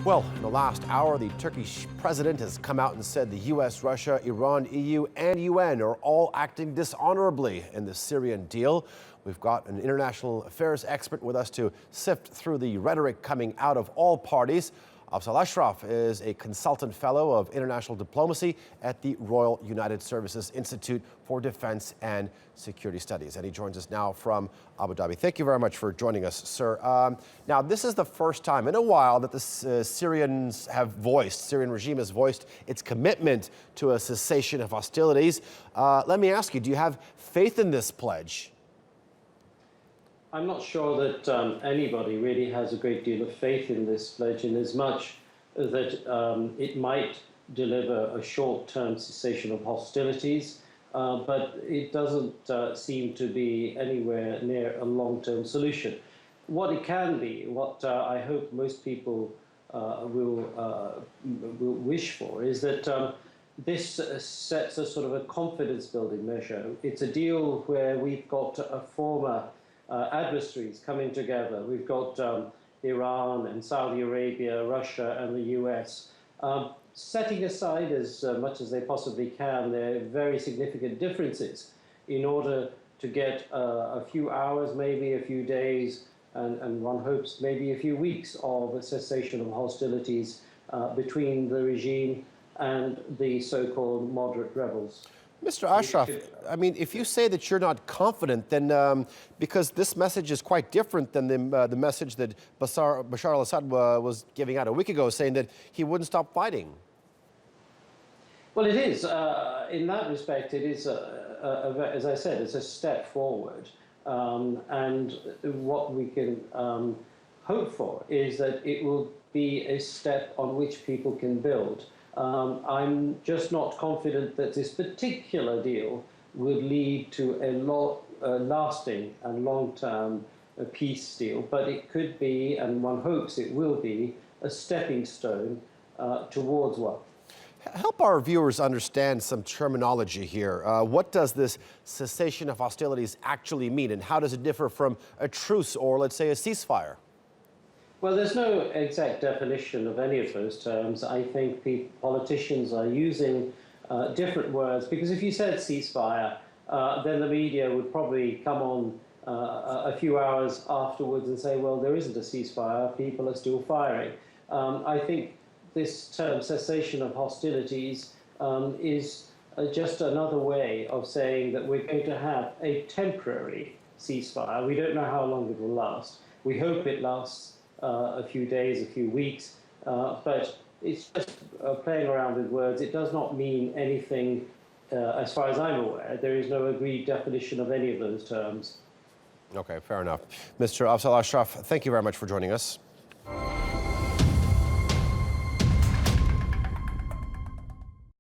Well, in the last hour, the Turkish president has come out and said the U.S., Russia, Iran, EU, and UN are all acting dishonorably in the Syrian deal. We've got an international affairs expert with us to sift through the rhetoric coming out of all parties. Afzal Ashraf is a consultant fellow of international diplomacy at the Royal United Services Institute for Defense and Security Studies. And he joins us now from Abu Dhabi. Thank you very much for joining us, sir. Now, this is the first time in a while that the Syrian regime has voiced its commitment to a cessation of hostilities. Let me ask you, do you have faith in this pledge? I'm not sure that anybody really has a great deal of faith in this pledge, in as much that it might deliver a short-term cessation of hostilities, but it doesn't seem to be anywhere near a long-term solution. What it can be, what I hope most people will wish for, is that this sets a sort of a confidence-building measure. It's a deal where we've got a former adversaries coming together. We've got Iran and Saudi Arabia, Russia and the US, setting aside as much as they possibly can their very significant differences in order to get a few hours, maybe a few days, and one hopes maybe a few weeks of a cessation of hostilities between the regime and the so-called moderate rebels. Mr. Ashraf, I mean, if you say that you're not confident, then because this message is quite different than the message that Bashar al-Assad was giving out a week ago, saying that he wouldn't stop fighting. Well, it is. In that respect, it is, as I said, it's a step forward. And what we can hope for is that it will be a step on which people can build. I'm just not confident that this particular deal would lead to a lasting and long-term peace deal, but it could be, and one hopes it will be, a stepping stone towards one. Help our viewers understand some terminology here. What does this cessation of hostilities actually mean, and how does it differ from a truce or, let's say, a ceasefire? Well, there's no exact definition of any of those terms. I think politicians are using different words, because if you said ceasefire, then the media would probably come on a few hours afterwards and say, well, there isn't a ceasefire, people are still firing. I think this term cessation of hostilities is just another way of saying that we're going to have a temporary ceasefire. We don't know how long it will last. We hope it lasts a few days, a few weeks, but it's just playing around with words. It does not mean anything, as far as I'm aware. There is no agreed definition of any of those terms. Okay, fair enough. Mr. Afzal Ashraf, thank you very much for joining us.